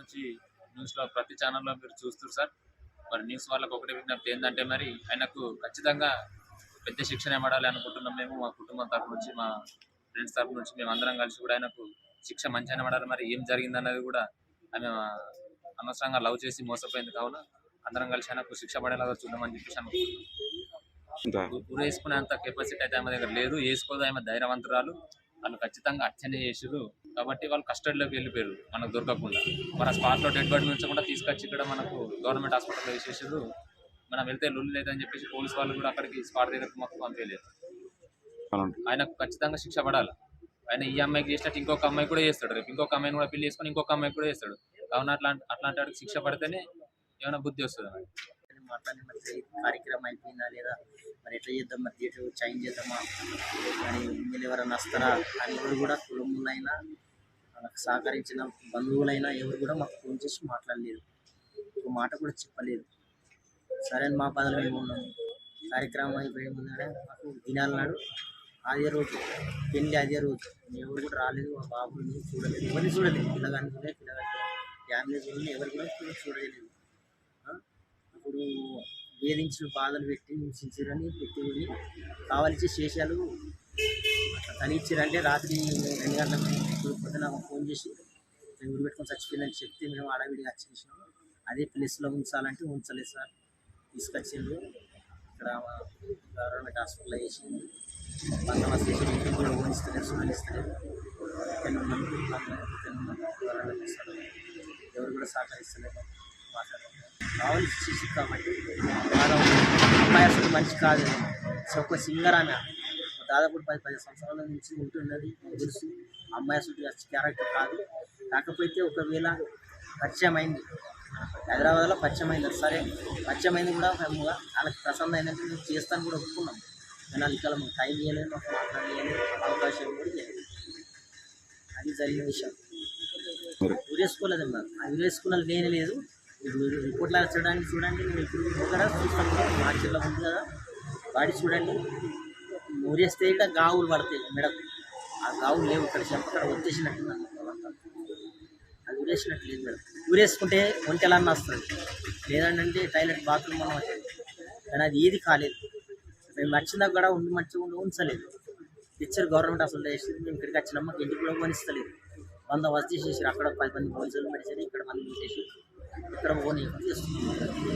నుంచి న్యూస్లో ప్రతి ఛానల్లో మీరు చూస్తారు సార్. మరి న్యూస్ వాళ్ళకి ఒకటే విజ్ఞప్తి ఏంటంటే మరి ఆయనకు ఖచ్చితంగా పెద్ద శిక్షణ పడాలి అనుకుంటున్నాం మేము. మా కుటుంబం తరపు నుంచి, మా ఫ్రెండ్స్ తరపు నుంచి మేము అందరం కలిసి కూడా ఆయనకు శిక్ష మంచిగానే పడాలి. మరి ఏం జరిగిందన్నది కూడా ఆమె అనవసరంగా లవ్ చేసి మోసపోయింది కావున అందరం కలిసి ఆయనకు శిక్ష పడేలాగా చూద్దామని చెప్పేసి అనుకుంటున్నాం. ఊరు వేసుకునేంత కెపాసిటీ అయితే ఆమె దగ్గర లేదు, వేసుకోదు. ఆమె ధైర్యవంతురాలు. వాళ్ళు ఖచ్చితంగా అర్చన చేసారు కాబట్టి వాళ్ళు కస్టడీలోకి వెళ్ళిపోయారు మనకు దొరకకుండా. మన స్పాట్లో డెడ్ బాడీ నుంచి కూడా తీసుకొచ్చి ఇక్కడ మనకు గవర్నమెంట్ హాస్పిటల్లో వేసేసారు. మనం వెళ్తే లొల్లి లేదని చెప్పేసి పోలీసు వాళ్ళు కూడా అక్కడికి స్పాట్ దగ్గరకు మాకు పంపించలేదు. ఆయనకు ఖచ్చితంగా శిక్ష పడాలి. ఆయన ఈ అమ్మాయికి చేసినట్టు ఇంకొక అమ్మాయి కూడా చేస్తాడు. రేపు ఇంకొక అమ్మాయిని కూడా పెళ్లి చేసుకొని ఇంకొక అమ్మాయికి కూడా చేస్తాడు. కావున అట్లాంటి వాడికి శిక్ష పడితేనే ఏమైనా బుద్ధి వస్తుంది. మాట్లాడి మరి కార్యక్రమం అయిపోయిందా లేదా, మరి ఎట్లా చేద్దాం, మరి డేట్ చేంజ్ చేద్దామా, మరి ఎమ్మెల్యే ఎవరైనా వస్తారా అని ఎవరు కూడా కుటుంబంలో మనకు సహకరించిన బంధువులైనా ఎవరు కూడా మాకు ఫోన్ చేసి మాట్లాడలేదు, ఒక మాట కూడా చెప్పలేదు. సరే అని మా బాధలు మేము ఉన్నాము. కార్యక్రమం అయిపోయే ముందరే మాకు దినాల నాడు అదే రోజు పెళ్ళి, అదే రోజు ఎవరు కూడా రాలేదు. మా బాబుని చూడలేదు, ఎవరిని చూడలేదు. పిల్లగాని ఫ్యామిలీ చూడలేదు, ఎవరు కూడా చూడలేదు. ఇప్పుడు వేధించిన బాధలు పెట్టి హింసించారని పెట్టి కావాల్సి శేషాలు తనిచ్చారంటే రాత్రి 2 గంటలకు ఇప్పుడు పొద్దున ఫోన్ చేసి ఊరు పెట్టుకొని చచ్చిపోయిందని చెప్తే మేము ఆడవిడిగా వచ్చేసినాం. అదే ప్లేస్లో ఉంచాలంటే ఉంచలేదు సార్. తీసుకొచ్చిండ్రు ఇక్కడ గవర్నమెంట్ హాస్పిటల్లో వేసి బందోబస్తు చేసి ఇంటికి కూడా ఓనిస్తలేదు, చూడనిస్తలేదు. ఎవరు కూడా సహకరిస్తలేదు. కావాల్సి చేసి కాబట్టి అమ్మాయి అసలు మంచి కాదు. ఒక సింగర్ ఆమె దాదాపు 10 సంవత్సరాల నుంచి ఉంటున్నది తెలుసు. అమ్మాయి అసలు క్యారెక్టర్ కాదు. కాకపోతే ఒకవేళ పరిచయం అయింది, హైదరాబాద్లో పరిచయం అయింది. సరే పరిచయం అయింది కూడా వాళ్ళకి ప్రసన్న అయినట్టు మేము చేస్తాను కూడా ఒప్పుకున్నాం. కానీ ఇక్కడ మాకు టైం ఇవ్వలేదు, మాకు మాట్లాడలేదు, అవకాశం కూడా లేదు. అది జరిగిన విషయం. ఊరేసుకోలేదమ్మా, ఊరేసుకున్న లేని లేదు. రిపోర్ట్లో చూడండి నేను ఇప్పుడు కూడా చూస్తాను. మార్చిలో ఉంది కదా వాడి చూడండి. ఊరేస్తే ఇక్కడ గావులు పడతాయి మెడకు. ఆ గావులు లేవు, ఇక్కడ చెప్పక్కడ వచ్చేసినట్టున్నాను. అది ఊరేసినట్టు లేదు మేడం. ఊరేసుకుంటే ఒంటెలన్నా వస్తుంది, లేదంటే టాయిలెట్ బాత్రూమ్ అన్న వచ్చేది. కానీ అది ఏది కాలేదు. మేము వచ్చినా కూడా మంచిగా ఉంచలేదు. పిక్చర్ గవర్నమెంట్ అసలు వేసి మేము ఇక్కడికి వచ్చినాం. మాకు ఇంటికి కూడా కొనిస్తలేదు. బందోబస్తు చేసేసారు. అక్కడ 10 మంది పోలీసులు పెట్టేసారు, ఇక్కడ మంది పెట్టేసి ఇక్కడ పోనీ చేస్తున్నాం.